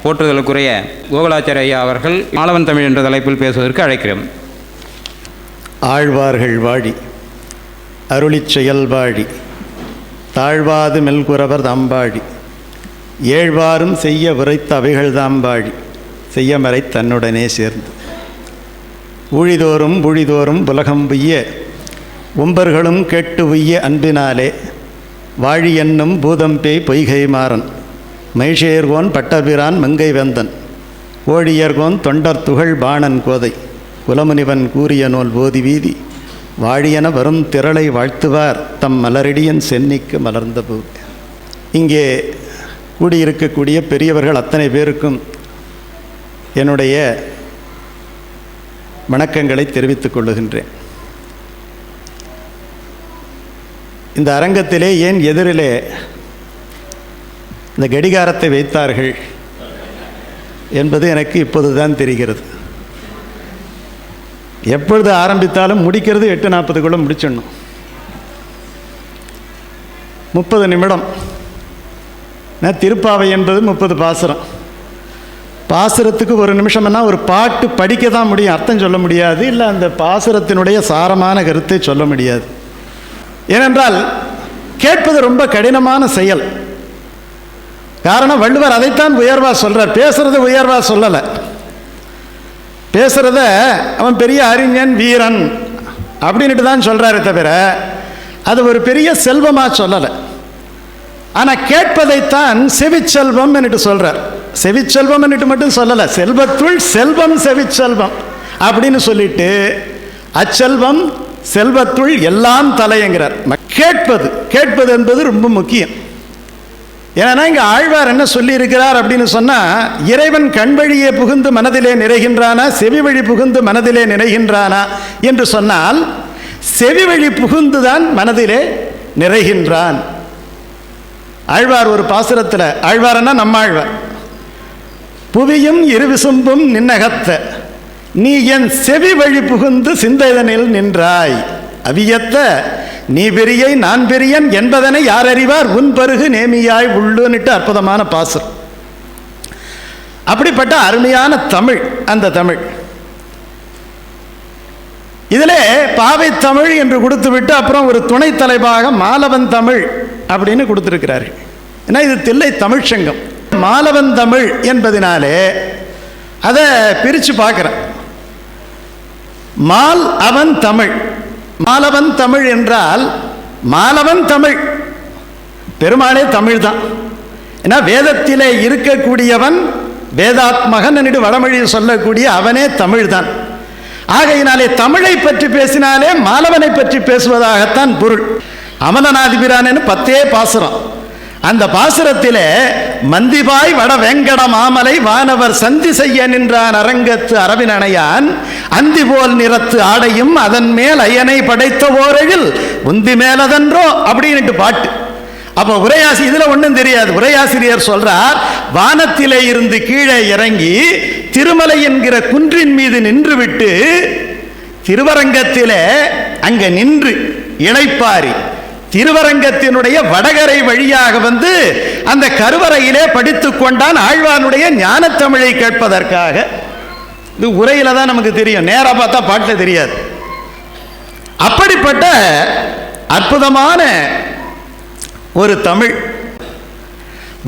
போற்றுதலுக்குரிய கோகுலாச்சாரிய ஐயா அவர்கள் மாலவன் தமிழ் என்ற தலைப்பில் பேசுவதற்கு அழைக்கிறோம். ஆழ்வார்கள் வாழி, அருளிச் செயல் வாழி, தாழ்வாது மெல்குறவர் தாம்பாழி, ஏழ்வாரும் செய்ய விரைத்த அவைகள் தாம்பாழி, செய்யமறை தன்னுடனே சேர்ந்து ஊழிதோறும் ஊழிதோறும் உலகம் உய்ய உம்பர்களும் கேட்டு உய்ய அன்பினாலே வாழி என்னும் பூதம்பேய் பொய்கை மாறன் மைஷேர்கோன் பட்டபிரான் மங்கை வெந்தன் ஓழியர்கோன் தொண்டர் துகள் பாணன் கோதை குலமுனிவன் கூறிய நூல் போதி வீதி வாழியன வரும் திரளை வாழ்த்துவார் தம் மலரடியன் சென்னிக்கு மலர்ந்த பூ. இங்கே கூடியிருக்கக்கூடிய பெரியவர்கள் அத்தனை பேருக்கும் என்னுடைய வணக்கங்களை தெரிவித்துக் கொள்ளுகின்றேன். இந்த அரங்கத்திலே ஏன் எதிரிலே இந்த கடிகாரத்தை வைத்தார்கள் என்பது எனக்கு இப்போதுதான் தெரிகிறது. எப்பொழுது ஆரம்பித்தாலும் முடிக்கிறது 8:40 முடிச்சிடணும். 30 நிமிடம். திருப்பாவை என்பது 30 பாசுரம். பாசுரத்துக்கு 1 நிமிஷம்னா ஒரு பாட்டு படிக்க தான் முடியும், அர்த்தம் சொல்ல முடியாது, இல்லை அந்த பாசுரத்தினுடைய சாரமான கருத்தை சொல்ல முடியாது. ஏனென்றால் கேட்பது ரொம்ப கடினமான செயல். காரணம், வள்ளுவர் அதைத்தான் உயர்வா சொல்றார். பேசுறது உயர்வா சொல்லலை. பேசுறத அவன் பெரிய அறிஞன் வீரன் அப்படின்ட்டு தான் சொல்றாரு தவிர அது ஒரு பெரிய செல்வமா சொல்லலை. ஆனால் கேட்பதைத்தான் செவிச்செல்வம் என்று சொல்றார். செவிச்செல்வம் என்று மட்டும் சொல்லலை, செல்வத்துள் செல்வம் செவிச்செல்வம் அப்படின்னு சொல்லிட்டு அச்செல்வம் செல்வத்துள் எல்லாம் தலையங்கிறார். கேட்பது என்பது ரொம்ப முக்கியம். ஏன்னா இங்கே ஆழ்வார் என்ன சொல்லி இருக்கிறார் அப்படின்னு சொன்னால், இறைவன் கண் வழியே புகுந்து மனதிலே நிறைகின்றானா, செவி வழி புகுந்து மனதிலே நிறைகின்றானா என்று சொன்னால் செவி வழி புகுந்துதான் மனதிலே நிறைகின்றான். ஆழ்வார் ஒரு பாசுரத்தில், ஆழ்வார்னா நம்ம ஆழ்வார், புவியும் இருவிசும்பும் நின்னகத்த நீ என் செவி வழி புகுந்து சிந்தைதனில் நின்றாய் அவியத்த நீ பெரியை நான் பெரியன் என்பதனை யார் அறிவார் உன் பருகு நேமியாய் உள்ளுன்னுட்டு அற்புதமான பாசுரம். அப்படிப்பட்ட அருமையான தமிழ் அந்த தமிழ். இதில் பாவை தமிழ் என்று கொடுத்துவிட்டு அப்புறம் ஒரு துணை தலைப்பாக மாலவன் தமிழ் அப்படின்னு கொடுத்துருக்கிறார்கள். ஏன்னா இது தில்லை தமிழ் சங்கம். மாலவன் தமிழ் என்பதனாலே அதை பிரித்து பார்க்குறேன். மால் அவன் தமிழ், மாலவன் தமிழ் என்றால் மாலவன் தமிழ், பெருமாளே தமிழ் தான். ஏன்னா வேதத்திலே இருக்கக்கூடியவன் வேதாத்மகன் என்று வடமொழியில் சொல்லக்கூடிய அவனே தமிழ் தான். ஆகையினாலே தமிழை பற்றி பேசினாலே மாலவனை பற்றி பேசுவதாகத்தான் பொருள். அமலநாதிபிரான் 10 பாசுரம். அந்த பாசுரத்திலே மந்திபாய் வட வேங்கட மாமலை வானவர் சந்தி செய்ய நின்றான் அரங்கத்து அரவினனையான் அந்தி போல் நிறத்து ஆடையும் அதன் மேல் அயனை படைத்த ஓரையில் உந்தி மேலதன்றோ அப்படின்ட்டு பாட்டு. அப்போ உரையாசி இதில் ஒன்றும் தெரியாது. உரையாசிரியர் சொல்றார், வானத்திலே இருந்து கீழே இறங்கி திருமலை என்கிற குன்றின் மீது நின்று விட்டு திருவரங்கத்திலே அங்க நின்று இளைப்பாரி திருவரங்கத்தினுடைய வடகரை வழியாக வந்து அந்த கருவறையிலே படித்துக் கொண்டான் ஆழ்வானுடைய ஞானத்தமிழை கேட்பதற்காக. இது உரையில தான் நமக்கு தெரியும், நேரா பார்த்தா பாட்டுல தெரியாது. அப்படிப்பட்ட அற்புதமான ஒரு தமிழ்.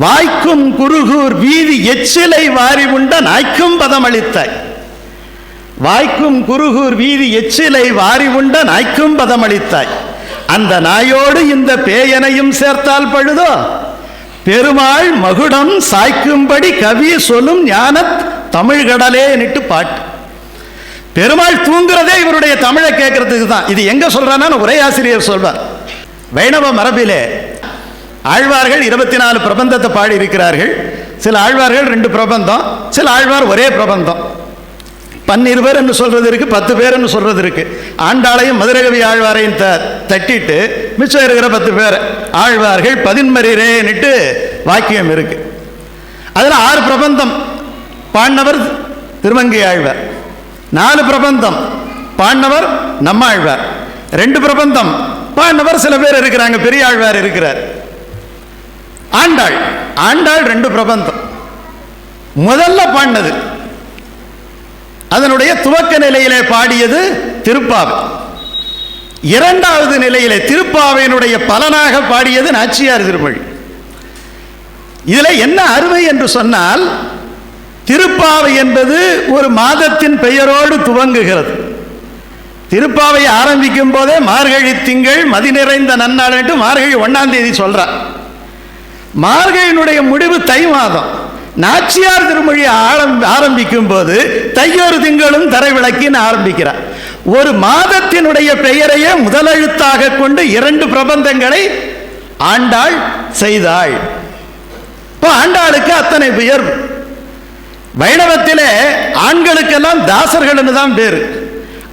வாய்க்கும் குருகூர் வீதி எச்சிலை வாரி உண்ட நாய்க்கும் பதம் அளித்தாய். வாய்க்கும் குருகூர் வீதி எச்சிலை வாரி உண்ட நாய்க்கும் பதம் அளித்தாய். அந்த நாயோடு இந்த பேயனையும் சேர்த்தால் பழுதோ, பெருமாள் மகுடம் சாய்க்கும்படி கவி சொல்லும் ஞான தமிழ்கடலே நிட்டு பாட்டு. பெருமாள் தூங்குறதே இவருடைய தமிழை கேட்கறதுக்கு தான். இது எங்க சொல்றான்னு உரையாசிரியர் சொல்வார். வைணவ மரபிலே ஆழ்வார்கள் 24 பிரபந்தத்தை பாடி இருக்கிறார்கள். சில ஆழ்வார்கள் 2 பிரபந்தம், சில ஆழ்வார் ஒரே பிரபந்தம். 12 பேர் என்று சொல்றது இருக்கு, 10 பேர் என்று சொல்றது இருக்கு. ஆண்டாளையும் மதுரகவி ஆழ்வாரையும் தட்டிட்டு மிச்சம் இருக்கிற 10 பேர் ஆழ்வார்கள் 11 வாக்கியம் இருக்கு. அதில் 6 பிரபந்தம் பாடினவர் திருமங்கை ஆழ்வார், 4 பிரபந்தம் பாடினவர் நம்ம ஆழ்வார், 2 பிரபந்தம் பாடினவர் சில பேர் இருக்கிறாங்க, பெரிய ஆழ்வார் இருக்கிறார். ஆண்டாள் 2 பிரபந்தம். முதல்ல பாடினது, அதனுடைய துவக்க நிலையிலே பாடியது திருப்பாவை. இரண்டாவது நிலையிலே திருப்பாவையினுடைய பலனாக பாடியது நாச்சியார் திருமொழி. இதில் என்ன அருமை என்று சொன்னால், திருப்பாவை என்பது ஒரு மாதத்தின் பெயரோடு துவங்குகிறது. திருப்பாவை ஆரம்பிக்கும் போதே மார்கழி திங்கள் மதி நிறைந்த நன்னாள் என்று மார்கழி 1ஆம் தேதி சொல்றார். மார்கழியினுடைய முடிவு தை மாதம். நாச்சியார் திருமொழி ஆரம்பிக்கும் போது தையொரு திங்களும் தரை விளக்கின்னு ஆரம்பிக்கிறார். ஒரு மாதத்தினுடைய பெயரையே முதலெழுத்தாக கொண்டு 2 பிரபந்தங்களை ஆண்டாள் செய்தாள். இப்போ ஆண்டாளுக்கு அத்தனை பெயர். வைணவத்திலே ஆண்களுக்கெல்லாம் தாசர்கள் தான் பேர்,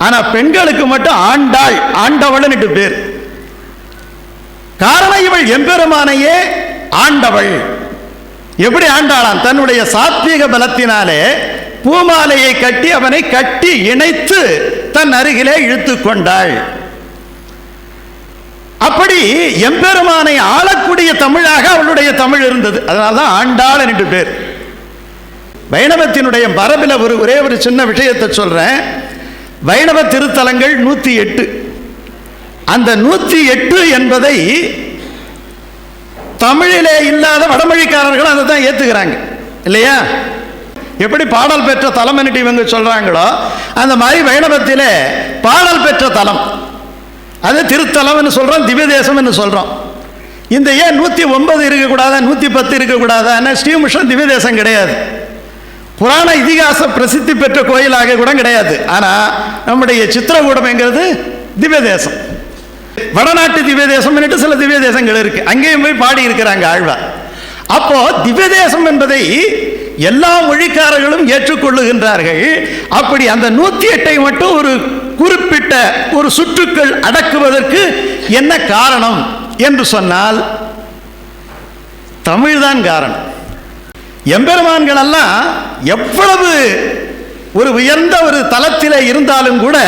ஆனா பெண்களுக்கு மட்டும் ஆண்டாள், ஆண்டவள் பேர். காரணம், இவள் எம்பெருமானையே ஆண்டவள். எப்படி ஆண்டாளாம்? தன்னுடைய சாத்வீக பலத்தினாலே பூமாலையை கட்டி அவனை கட்டி இணைத்து தன் அருகிலே இழுத்து கொண்டாள். அப்படி எம்பெருமானை ஆளக்கூடிய தமிழாக அவளுடைய தமிழ் இருந்தது. அதனால்தான் ஆண்டாள் என்று பேர். வைணவத்தினுடைய மரபில் ஒரே ஒரு சின்ன விஷயத்தை சொல்றேன். வைணவ திருத்தலங்கள் 108. அந்த 108 என்பதை தமிழிலே இல்லாத வடமொழிக்காரர்கள் அதை தான் ஏத்துக்கிறாங்க இல்லையா? எப்படி பாடல் பெற்ற தலம் என்று இவங்க சொல்றாங்களோ அந்த மாதிரி வைணவத்திலே பாடல் பெற்ற தலம் அது திருத்தலம் சொல்றோம், திவ்ய தேசம் சொல்றோம். இந்த ஏன் 109 இருக்கக்கூடாதா, 110 இருக்கக்கூடாதா? ஸ்ரீமுஷ்ணம் திவ்ய தேசம் கிடையாது, புராண இதிகாச பிரசித்தி பெற்ற கோயிலாக கூட கிடையாது. ஆனா நம்முடைய சித்திரகூடம்ங்கிறது திவ்ய தேசம். வடநாட்டு திவ்ய தேசம் சில திவ்ய தேசங்கள் இருக்கு, அங்கேயும் போய் பாடி இருக்கிறாங்க ஆழ்வார். அப்போ திவ்ய தேசம் என்பதை எல்லா மொழிக்காரர்களும் ஏற்றுக்கொள்ளுகின்றார்கள். அப்படி அந்த 108 மட்டும் ஒரு குறிப்பிட்ட ஒரு சுற்றுக்கள் அடக்குவதற்கு என்ன காரணம் என்று சொன்னால் தமிழ்தான் காரணம். எம்பெருமான்கள் எல்லாம் எவ்வளவு ஒரு உயர்ந்த ஒரு தலத்திலே இருந்தாலும் கூட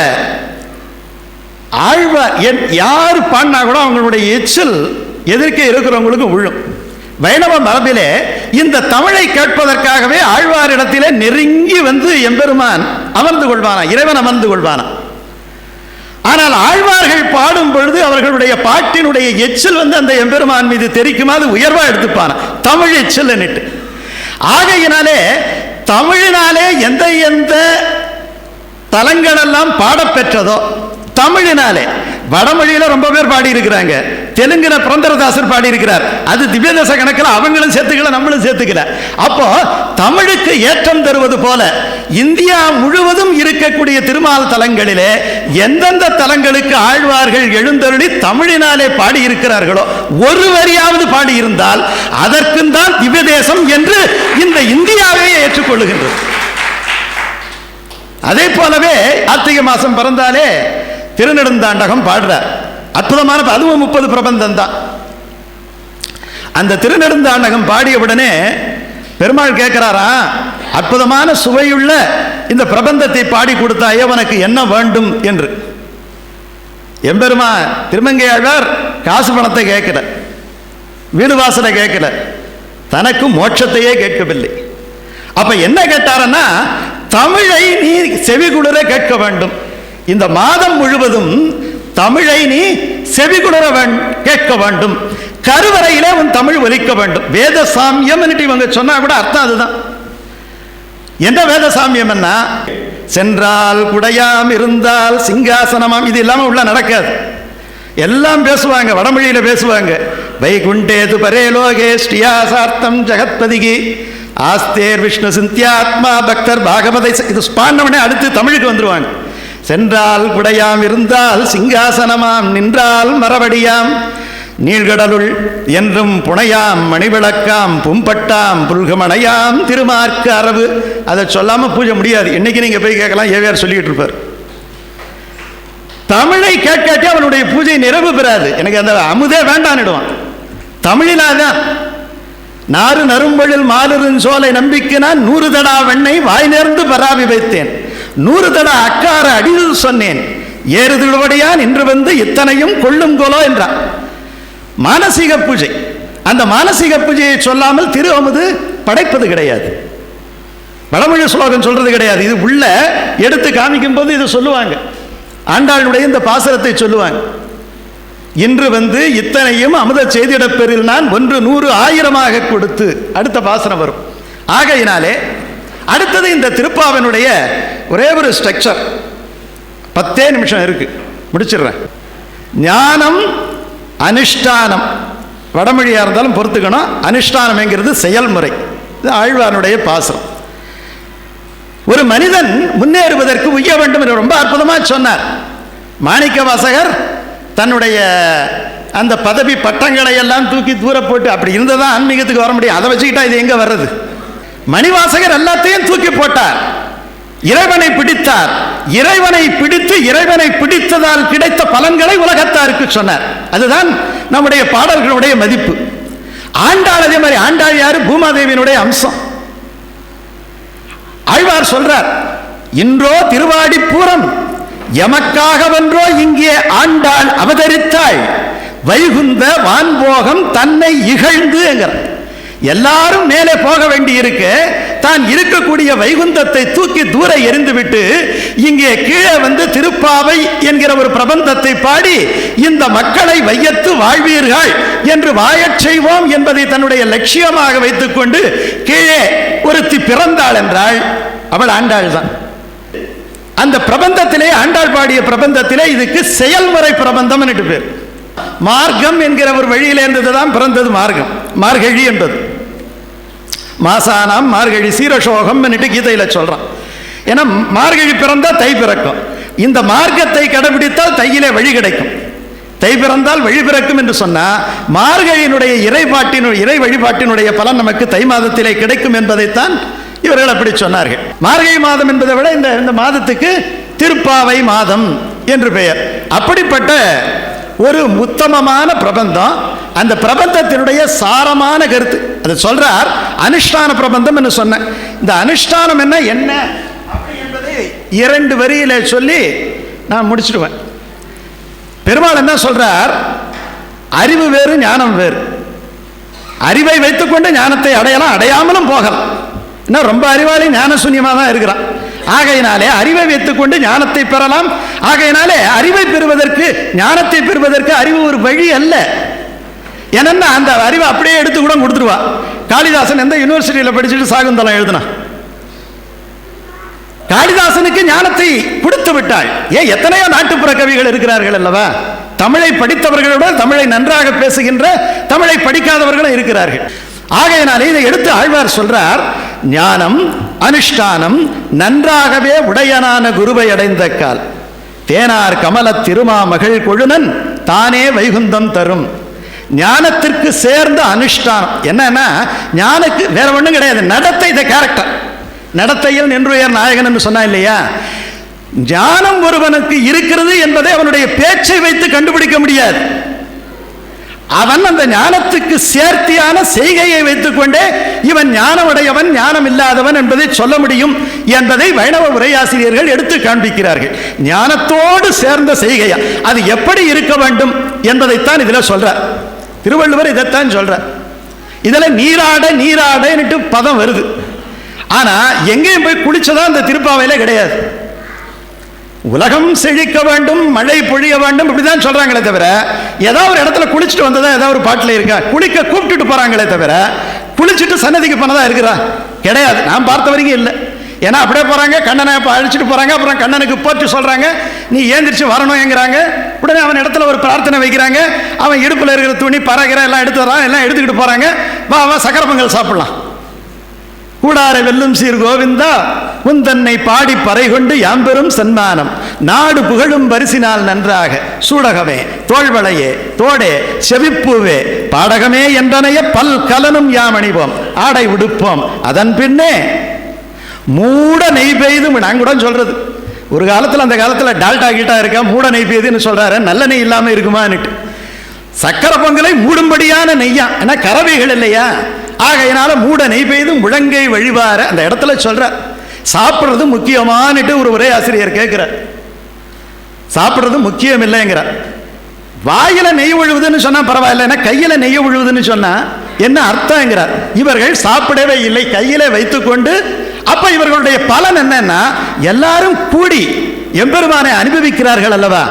ஆழ்வார் யார் பாடினா கூட அவங்களுடைய எச்சில் எதிர்க்க இருக்கிறவங்களுக்கு விழும். வைணவ மரபிலே இந்த தமிழை கேட்பதற்காகவே ஆழ்வாரிடத்திலே நெருங்கி வந்து எம்பெருமான் அமர்ந்து கொள்வானா, இறைவன் அமர்ந்து கொள்வானா. ஆனால் ஆழ்வார்கள் பாடும் பொழுது அவர்களுடைய பாட்டினுடைய எச்சில் அந்த எம்பெருமான் மீது தெரிக்குமா, அது உயர்வா எடுத்துப்பானா, தமிழ் எச்சில் என்னட்டு. ஆகையினாலே தமிழினாலே எந்த எந்த தலங்களெல்லாம் பாடப்பெற்றதோ தமிழினாலே, வடமொழியில ரொம்ப பேர் பாடி இருக்கிறாங்க, தெலுங்குல புரந்தரதாசர் பாடி இருக்கிறார், அது திவ்யதேச கணக்கில் அவங்களும் சேர்த்துக்கல நம்மளும் சேர்த்துக்கல. அப்போ தமிழுக்கு ஏற்றம் தருவது போல இந்தியா முழுவதும் இருக்கக்கூடிய திருமால் தலங்களிலே எந்தெந்த தலங்களுக்கு ஆழ்வார்கள் எழுந்தருளி தமிழினாலே பாடி இருக்கிறார்களோ ஒரு வரியாவது பாடி இருந்தால் அதற்கும் தான் திவ்ய தேசம் என்று இந்த இந்தியாவே ஏற்றுக்கொள்ளுகின்றது. அதே போலவே கார்த்திகை மாசம் பிறந்தாலே திருநெடுந்தாண்டகம் பாடுறார். அற்புதமான, அதுவும் 30 பிரபந்தம் தான். அந்த திருநெடுந்தாண்டகம் பாடிய உடனே பெருமாள் கேட்கிறாரா, அற்புதமான சுவையுள்ள இந்த பிரபந்தத்தை பாடி கொடுத்தாயே உனக்கு என்ன வேண்டும் என்று. எம்பெருமான் திருமங்கையாழ்வார் காசு பணத்தை கேட்கல, வீடு வாசலை கேட்கல, தனக்கு மோட்சத்தையே கேட்கவில்லை. அப்ப என்ன கேட்டாரன்னா, தமிழை நீ செவிகுளிர கேட்க வேண்டும், இந்த மாதம் முழுவதும் தமிழை நீ செவிகுளிர கேட்க வேண்டும், கருவறையிலே உன் தமிழ் ஒலிக்க வேண்டும். வேத சாமியம் இவங்க சொன்னா கூட அர்த்தம் அதுதான். என்ன வேத சாமியம்? சென்றால் குடையாம், இருந்தால் சிங்காசனமாம், இது இல்லாம உள்ள நடக்காது. எல்லாம் பேசுவாங்க, வடமொழியில பேசுவாங்க. வைகுண்டேது பரே லோகே ஸ்ரீயாசார்த்தம் ஜெகத்பதிகி ஆஸ்தேர் விஷ்ணு சிந்தியாத்மா பக்தர் பாகவதை. இது பாண்டவனே அடுத்து தமிழுக்கு வந்துருவாங்க. சென்றால் குடையாம், இருந்தால் சிங்காசனமாம், நின்றால் மரபடியாம், நீழ்கடலுள் என்றும் புனையாம், மணிவிளக்காம், பும்பட்டாம், புல்கமணையாம், திருமார்க்கு அரவு. அதை சொல்லாம பூஜை முடியாது. இன்னைக்கு நீங்க போய் கேட்கலாம், ஏவியார் சொல்லிட்டு இருப்பார். தமிழை கேட்காட்டி அவனுடைய பூஜை நிறைவு பெறாது. எனக்கு அந்த அமுதே வேண்டான்னுடுவான். தமிழினாதான் நாறு நறும்பொழில் மாலுறும் சோலை நம்பிக்கை நான் 100 தடா வெண்ணை வாய் நேர்ந்து பராவி வைத்தேன், 100 தடா அக்கார அடிது சொன்னேன், ஏறுதலுடையான் இன்று வந்து இத்தனையும் கொள்ளும் கோலோ என்றார். மானசீக பூஜை. அந்த மானசீக பூஜையை சொல்லாமல் திரு அமுது படைப்பது கிடையாது. வடமொழி ஸ்லோகம் சொல்றது கிடையாது. இது உள்ள எடுத்து காமிக்கும் போது இது சொல்லுவாங்க. ஆண்டாளுடைய இந்த பாசுரத்தை சொல்லுவாங்க. இன்று இத்தனையும் அமுத செய்திடப்பெறில் நான் 1 100 1000 கொடுத்து அடுத்த பாசனம் வரும். ஆகையினாலே அடுத்தது இந்த திருப்பாவனுடைய ஒரே ஒரு ஸ்ட்ரக்சர் 10 நிமிஷம் இருக்கு, முடிச்சிடுறேன். ஞானம் அனுஷ்டானம், வடமொழியா இருந்தாலும் பொறுத்துக்கணும். அனுஷ்டானம்ங்கிறது செயல்முறை. இது ஆழ்வானுடைய பாசனம். ஒரு மனிதன் முன்னேறுவதற்கு உய்ய வேண்டும் என்று ரொம்ப அற்புதமா சொன்னார். மாணிக்க வாசகர் தன்னுடைய அந்த பதவி பட்டங்களை எல்லாம் தூக்கி தூர போட்டு, அப்படி இருந்ததான் ஆன்மீகத்துக்கு வர முடியும். அதை வச்சுக்கிட்டா இது எங்க வர்றது? மணிவாசகர் எல்லாத்தையும் தூக்கி போட்டார், இறைவனை பிடித்தார். இறைவனை பிடித்து இறைவனை பிடித்ததால் கிடைத்த பலன்களை உலகத்தாருக்கு சொன்னார். அதுதான் நம்முடைய பாடல்களுடைய மதிப்பு. ஆண்டாள் அதே மாதிரி. ஆண்டாள் யாரு? பூமாதேவியினுடைய அம்சம். ஆழ்வார் சொல்றார், இன்றோ திருவாடிப்பூரம் எமக்காகவென்றோ இங்கே ஆண்டாள் அவதரித்தாள், வைகுந்த வான்போகம் தன்னை இகழ்ந்து என்கிறார். எல்லாரும் மேலே போக வேண்டி இருக்கு, தான் இருக்கக்கூடிய வைகுந்தத்தை தூக்கி தூர எறிந்துவிட்டு இங்கே கீழே திருப்பாவை என்கிற ஒரு பிரபந்தத்தை பாடி இந்த மக்களை வையத்து வாழ்வீர்கள் என்று வாயச் செய்வோம் என்பதை தன்னுடைய லட்சியமாக வைத்துக் கொண்டு கீழே ஒருத்தி பிறந்தாள் என்றால் அவள் ஆண்டாள் தான். அந்த பிரபந்தத்திலே, ஆண்டாள் பாடிய பிரபந்தத்திலே இதுக்கு செயல்முறை பிரபந்தம் என்று பேர். மார்க்கம் என்கிற ஒரு வழியில இருந்ததுதான் பிறந்தது மார்க்கம். மார்கழி என்பது மாசானாம் மார்கழி சீரசோகம் கீதையில சொல்றான். ஏன்னா மார்கழி பிறந்தா தை பிறக்கும். இந்த மார்க்கத்தை கடைபிடித்தால் தையிலே வழி கிடைக்கும். தை பிறந்தால் வழி பிறக்கும் என்று சொன்னா மார்கழியினுடைய இறை வழிபாட்டினுடைய பலன் நமக்கு தை மாதத்திலே கிடைக்கும் என்பதைத்தான் இவர்கள் அப்படி சொன்னார்கள். மார்கழி மாதம் என்பதை விட இந்த மாதத்துக்கு திருப்பாவை மாதம் என்று பெயர். அப்படிப்பட்ட ஒரு உத்தமமான பிரபந்தம். அந்த பிரபந்தத்தினுடைய சாரமான கருத்து அது சொல்றார். அனுஷ்டான பிரபந்தம் என்று சொன்ன இந்த அனுஷ்டானம் என்ன அப்படி என்பதை 2 வரியிலே சொல்லி நான் முடிச்சிடுவேன். பெருமாள் என்ன சொல்றார்? அறிவு வேறு, ஞானம் வேறு. அறிவை வைத்துக்கொண்டு ஞானத்தை அடையலாம், அடையாமலும் போகலாம். இன்னும் ரொம்ப அறிவாளி ஞான சூன்யமாக தான் இருக்கிறான். ஆகையினாலே அறிவை வைத்துக்கொண்டு ஞானத்தை பெறலாம். ஆகையினாலே அறிவை பெறுவதற்கு, ஞானத்தை பெறுவதற்கு அறிவு ஒரு வழி அல்ல. ஏன்னா அந்த அறிவை அப்படியே எடுத்து கூட கொடுத்துருவா. காளிதாசன் எந்த யூனிவர்சிட்டியில் படிச்சுட்டு சாகுந்தலம் எழுதினான். காளிதாசனுக்கு ஞானத்தை கொடுத்து விட்டாள். ஏன் எத்தனையோ நாட்டுப்புற கவிகள் இருக்கிறார்கள் அல்லவா? தமிழை படித்தவர்களோட தமிழை நன்றாக பேசுகின்ற, தமிழை படிக்காதவர்களும் இருக்கிறார்கள். ஆகையினாலே இதை எடுத்து ஆழ்வார் சொல்றார், ஞானம் அனுஷ்டானம் நன்றாகவே உடையனான குருவை அடைந்த கால் தேனார் கமல திருமா மகள் கொழுனன் தானே வைகுந்தம் தரும். ஞானத்திற்கு சேர்ந்த அனுஷ்டானம் என்னன்னா, ஞானக்கு வேற ஒன்றும் கிடையாது, நடத்தை. இந்த கேரக்டர் நடத்தையில் நின்றுயர் நாயகன் என்று சொன்னா இல்லையா? ஞானம் ஒருவனுக்கு இருக்கிறது என்பதை அவனுடைய பேச்சை வைத்து கண்டுபிடிக்க முடியாது. அவன் அந்த ஞானத்துக்கு சேர்த்தியான செய்கையை வைத்துக் கொண்டே இவன் ஞானமுடையவன் ஞானம் இல்லாதவன் என்பதை சொல்ல முடியும் என்பதை வைணவ உரையாசிரியர்கள் எடுத்து காண்பிக்கிறார்கள். ஞானத்தோடு சேர்ந்த செய்கையா அது எப்படி இருக்க வேண்டும் என்பதைத்தான் இதுல சொல்றார். திருவள்ளுவர் இதைத்தான் சொல்றார். இதுல நீராட நீராடன்னுட்டு பதம் வருது. ஆனா எங்கேயும் போய் குளிச்சதா அந்த திருப்பாவையில கிடையாது. உலகம் செழிக்க வேண்டும், மழை பொழிய வேண்டும் இப்படிதான் சொல்றாங்களே தவிர ஏதாவது ஒரு இடத்துல குளிச்சுட்டு வந்ததா ஏதாவது ஒரு பாட்டில் இருக்கா? குளிக்க கூப்பிட்டுட்டு போறாங்களே தவிர குளிச்சுட்டு சன்னதிக்கு போனதா இருக்கிறா? கிடையாது. நான் பார்த்த வரைக்கும் இல்லை. ஏன்னா அப்படியே போறாங்க, கண்ணனை அழிச்சிட்டு போறாங்க, அப்புறம் கண்ணனுக்கு போட்டு சொல்றாங்க நீ ஏந்திரிச்சு வரணும்ங்கிறாங்க. உடனே அவன் இடத்துல ஒரு பிரார்த்தனை வைக்கிறாங்க. அவன் இடுப்புல இருக்கிற துணி பறகிற எல்லாம் எடுத்துறான், எல்லாம் எடுத்துக்கிட்டு போறாங்க. வா சக்கர பொங்கல் சாப்பிடலாம். கூடார வெல்லும் சீர் கோவிந்தா உந்தன்னை பாடி பறை கொண்டு யாம்பெரும் சன்மானம் நாடு புகழும் பரிசினால் நன்றாக சூடகமே தோள்வளையே தோடே செவிப்பூவே பாடகமே என்றனைய பல் கலனும் யாமணிவோம் ஆடை உடுப்போம் அதன் பின்னே மூட நெய் பெய்து. நான் கூட சொல்றது ஒரு காலத்தில், அந்த காலத்தில் டால்டா கீட்டா இருக்கா, மூட நெய் பெய்துன்னு சொல்றாரு. நல்ல நெய் இல்லாம இருக்குமான்னுட்டு சக்கர பொங்கலை மூடும்படியான நெய்யா, ஏன்னா கறவைகள் இல்லையா? ஆகையினால மூட நெய் பெய்து முழங்கை வழிபார அந்த இடத்துல சொல்ற. சாப்பிட்றது முக்கியமானுட்டு ஒரு உரை ஆசிரியர் கேட்கிறார். சாப்பிட்றது முக்கியம் இல்லைங்கிறார். வாயில நெய் விழுவுதுன்னு சொன்னா பரவாயில்ல, கையில நெய் விழுவுதுன்னு சொன்னா என்ன அர்த்தங்கிறார். இவர்கள் சாப்பிடவே இல்லை, கையில வைத்துக்கொண்டு அப்ப இவர்களுடைய பலன் என்னன்னா எல்லாரும் கூடி எம்பெருமானை அனுபவிக்கிறார்கள் அல்லவா,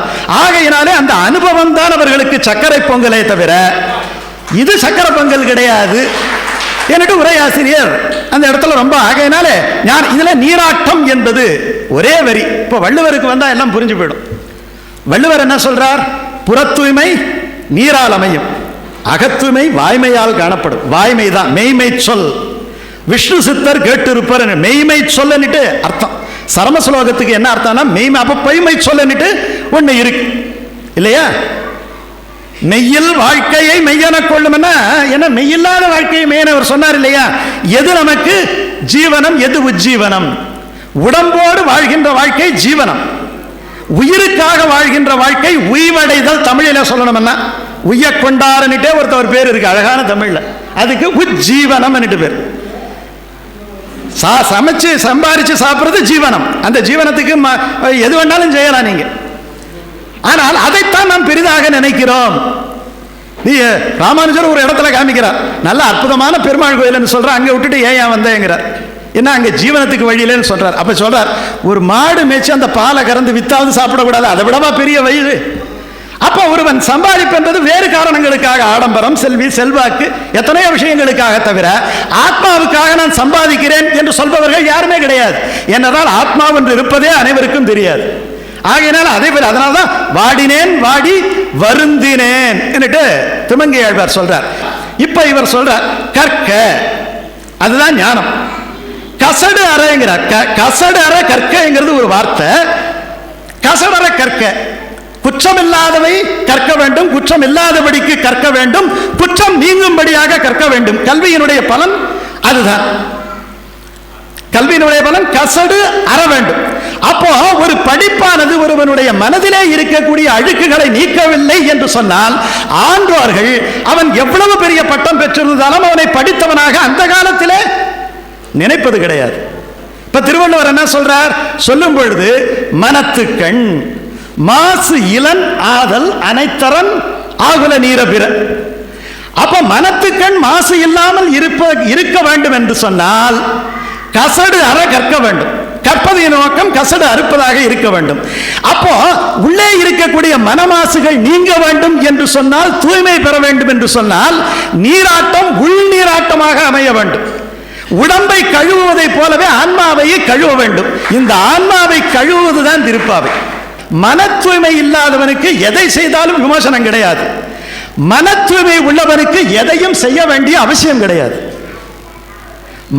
ஆகையினாலே அந்த அனுபவம் தான் அவர்களுக்கு சர்க்கரை பொங்கலே தவிர இது சக்கரை பொங்கல் கிடையாது என்று உரையாசிரியர் அந்த இடத்துல ரொம்ப ஆகையினால இதுல நீராட்டம் என்பது ஒரே வரி. இப்ப வள்ளுவருக்கு வந்தா எல்லாம் புரிஞ்சு போயிடும். வள்ளுவர் என்ன சொல்றார்? புறத்தூய்மை நீரால் அமையும், அகத்தூய்மை வாய்மையால் காணப்படும். வாய்மை தான் மெய்மை சொல். விஷ்ணு சித்தர் கேட்டிருப்பார் மெய்மை சொல்லன்னுட்டு அர்த்தம். சரம ஸ்லோகத்துக்கு என்ன அர்த்தம்னா மெய்மை. அப்ப பொய்மை சொல்லன்னுட்டு ஒண்ணு இருக்கு இல்லையா? மெய்யில் வாழ்க்கையை மெய்யென கொள்ளும் என்ன மெய்யில்லாத வாழ்க்கையை மெய்யென அவர் சொன்னார் இல்லையா? எது நமக்கு ஜீவனம், எது உஜ்ஜீவனம்? உடம்போடு வாழ்கின்ற வாழ்க்கை ஜீவனம், உயிருக்காக வாழ்கின்ற வாழ்க்கை உய்வடைதல். தமிழில சொல்லணும்னா உய்ய கொண்டாரன்னுட்டே ஒருத்தவர் பேர் இருக்கு அழகான தமிழ்ல, அதுக்கு உஜ்ஜீவனம் பேர். சமைச்சு சம்பாரிச்சு சாப்பிடுறது ஜீவனம். அந்த ஜீவனத்துக்கு எது வேணாலும் செய்யலாம் நீங்க. ஆனால் அதைத்தான் நாம் பெரிதாக நினைக்கிறோம். நீ ராமானுஜர் ஒரு இடத்துல காமிக்கிறார், நல்ல அற்புதமான பெருமாள் கோயில் சொல்ற, அங்க விட்டுட்டு ஏன் வந்தேங்கிறார். என்ன அங்க ஜீவனத்துக்கு வழியிலேன்னு சொல்றார். அப்ப சொல்றார், ஒரு மாடு மேய்ச்சி அந்த பாலை கறந்து வித்தாவது சாப்பிடக்கூடாது, அதை விடவா பெரிய வயிறு? அப்ப ஒருவன் சம்பாதிப்பது வேறு காரணங்களுக்காக, ஆடம்பரம், செல்வி, செல்வாக்கு, எத்தனையோ விஷயங்களுக்காக தவிர ஆத்மாவுக்காக நான் சம்பாதிக்கிறேன் என்று சொல்பவர்கள் யாருமே கிடையாது. என்னதான் ஆத்மா என்று இருப்பதே அனைவருக்கும் தெரியாது. ஆகையினால் அதனால்தான் வாடினேன் வாடி வருந்தினேன் என்று திருமங்கை ஆழ்வார் சொல்றார். இப்ப இவர் சொல்றார் கற்க, அதுதான் ஞானம். கசடு அறைங்கிறார். கசடு அற கற்கங்கிறது ஒரு வார்த்தை. கசடற கற்க, குற்றமில்லாதவை கற்க வேண்டும், குற்றம் இல்லாதபடிக்கு கற்க வேண்டும், குற்றம் நீங்கும்படியாக கற்க வேண்டும். கல்வியினுடைய பலன் அதுதான். கல்வியினுடைய பலன் கசடு அற வேண்டும். அப்போ ஒரு படிப்பானது ஒருவனுடைய மனதிலே இருக்கக்கூடிய அழுக்குகளை நீக்கவில்லை என்று சொன்னால் ஆண்டோர்கள் அவன் எவ்வளவு பெரிய பட்டம் பெற்றிருந்தாலும் அவனை படித்தவனாக அந்த காலத்திலே நினைப்பது கிடையாது. இப்ப திருவள்ளுவர் என்ன சொல்றார்? சொல்லும் பொழுது மனத்து கண் மாசு இளன் ஆதல் அனைத்தரன் ஆகுல நீர பிற. அப்ப மனத்து கண் மாசு இல்லாமல் இருக்க வேண்டும் என்று சொன்னால் கசடு அற கற்க வேண்டும். கற்பது நோக்கம் கசடு அறுப்பதாக இருக்க வேண்டும். அப்போ உள்ளே இருக்கக்கூடிய மனமாசுகள் நீங்க வேண்டும் என்று சொன்னால், தூய்மை பெற வேண்டும் என்று சொன்னால் நீராட்டம் உள் நீராட்டமாக அமைய வேண்டும். உடம்பை கழுவுவதை போலவே ஆன்மாவை கழுவ வேண்டும். இந்த ஆன்மாவை கழுவுவதுதான் திருப்பாவை. மன தூய்மை இல்லாதவனுக்கு எதை செய்தாலும் விமர்சனம் கிடையாது. மன தூய்மை உள்ளவனுக்கு எதையும் செய்ய வேண்டிய அவசியம் கிடையாது.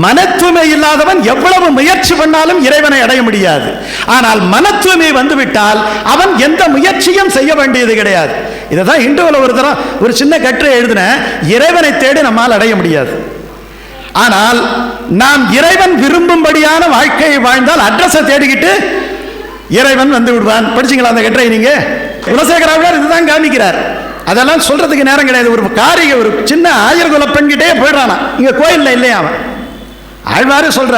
மன தூய்மை இல்லாதவன் எவ்வளவு முயற்சி பண்ணாலும் இறைவனை அடைய முடியாது. ஆனால் மன தூய்மை வந்துவிட்டால் அவன் எந்த முயற்சியும் செய்ய வேண்டியது கிடையாது. இதைதான் இந்துவில் ஒரு தரம் ஒரு சின்ன கட்டுரை எழுதின, இறைவனை தேடி நம்மால் அடைய முடியாது. ஆனால் நாம் இறைவன் விரும்பும்படியான வாழ்க்கையை வாழ்ந்தால் அட்ரஸை தேடிக்கிட்டு இறைவன் வந்து விடுவான். படிச்சீங்களா அந்த கட்டுரை? நீங்க குலசேகராவுக்கார் இதுதான் காமிக்கிறார். அதெல்லாம் சொல்றதுக்கு நேரம் கிடையாது. ஒரு காரிகை ஒரு சின்ன ஆயர்குல பெண்கிட்டே போயிடுறானா, இங்க கோயில்ல இல்லையா அவன். ஆழ்வாரு சொல்ற,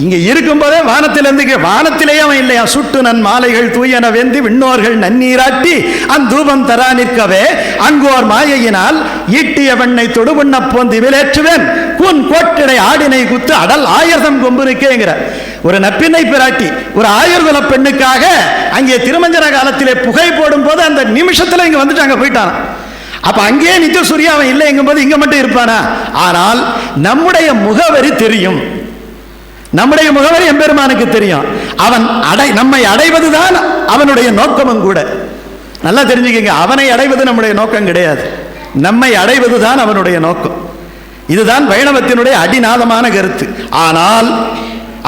இங்க இருக்கும் போதே வானத்திலிருந்து வானத்திலேயே அவன் இல்லையா. சுட்டு நன் மாலைகள் தூயன வெந்தி விண்ணோர்கள் நன்னீராட்டி அந்தூபம் தரா நிற்கவே அங்கோர் மாயையினால் ஈட்டிய வெண்ணை தொடுபுண்ண போந்தி விலேற்றுவேன் கூன் கோட்டிடை ஆடினை குத்து அடல் ஆயிரதம் கொம்புனுக்கேங்கிற ஒரு நப்பினை பிராட்டி ஒரு ஆயுர்குல பெண்ணுக்காக அங்கே திருமஞ்சன காலத்திலே புகை போடும் போது அந்த நிமிஷத்துல இங்க வந்துட்டு அங்க போயிட்டான். அப்ப அங்கேயே நித்திய சூரிய அவன் இல்லை எங்கும் போது இங்க மட்டும் இருப்பானா? ஆனால் நம்முடைய முகவரி தெரியும். நம்முடைய முகவரி எம்பெருமானுக்கு தெரியும். அவன் நம்மை அடைவதுதான் அவனுடைய நோக்கமும் கூட. நல்லா தெரிஞ்சுக்கங்க, அவனை அடைவது நம்முடைய நோக்கம் கிடையாது, நம்மை அடைவதுதான் அவனுடைய நோக்கம். இதுதான் வைணவத்தினுடைய அடிநாதமான கருத்து. ஆனால்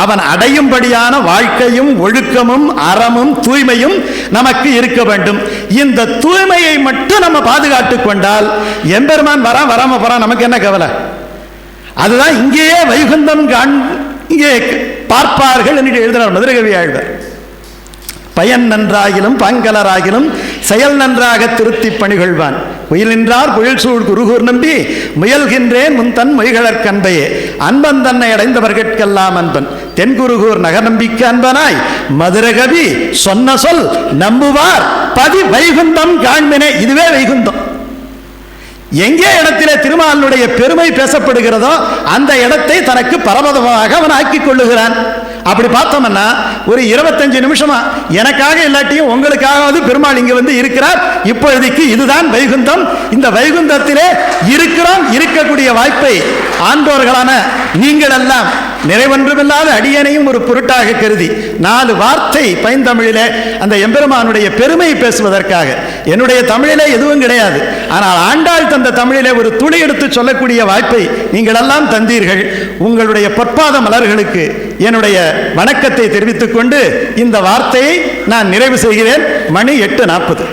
அவன் அடையும்படியான வாழ்க்கையும் ஒழுக்கமும் அறமும் தூய்மையும் நமக்கு இருக்க வேண்டும். இந்த தூய்மையை மட்டும் நம்ம பாதுகாத்துக் கொண்டால் எம்பெருமான் வராம போறான், நமக்கு என்ன கவலை? அதுதான் இங்கேயே வைகுந்தம் இங்கே பார்ப்பார்கள் என்று எழுதினார் மதுரகவி ஆழ்வார். பயன் நன்றாகிலும் பங்கலராகிலும் செயல் நன்றாக திருத்தி பணிகொள்வான் குயில் நின்றார் புயல் சூழ் குருகூர் நம்பி முயல்கின்றேன் முன் தன் மொய்களற் கண்பையே அன்பன் தன்னை அடைந்தவர்கெல்லாம் அன்பன் தென்குருகூர் நகர் நம்பிக்கை அன்பனாய் மதுரகவி சொன்ன சொல் நம்புவார் பதி வைகுந்தம் காண்பினே. இதுவே வைகுந்தம். எங்கே இடத்திலே திருமாலினுடைய பெருமை பேசப்படுகிறதோ அந்த இடத்தை தனக்கு பரமதமாக அவன் ஆக்கிக் கொள்ளுகிறான். அப்படி பார்த்தோம்னா ஒரு 25 நிமிஷமா எனக்காக இல்லாட்டியும் உங்களுக்காவது பெருமாள் இங்க வந்து இருக்கிறார். இப்பொழுதைக்கு இதுதான் வைகுந்தம். இந்த வைகுந்தத்திலே இருக்கக்கூடிய வாய்ப்பை ஆண்டோர்களான நீங்கள் எல்லாம் நிறைவொன்றுமில்லாத அடியனையும் ஒரு பொருட்டாக கருதி 4 வார்த்தை பைந்தமிழிலே அந்த எம்பெருமானுடைய பெருமை பேசுவதற்காக. என்னுடைய தமிழிலே எதுவும் கிடையாது, ஆனால் ஆண்டாள் தந்த தமிழிலே ஒரு துளி எடுத்து சொல்லக்கூடிய வாய்ப்பை நீங்கள் எல்லாம் தந்தீர்கள். உங்களுடைய பொற்பாத மலர்களுக்கு என்னுடைய வணக்கத்தை தெரிவித்துக் கொண்டு இந்த வார்த்தையை நான் நிறைவு செய்கிறேன். மணி 8:40.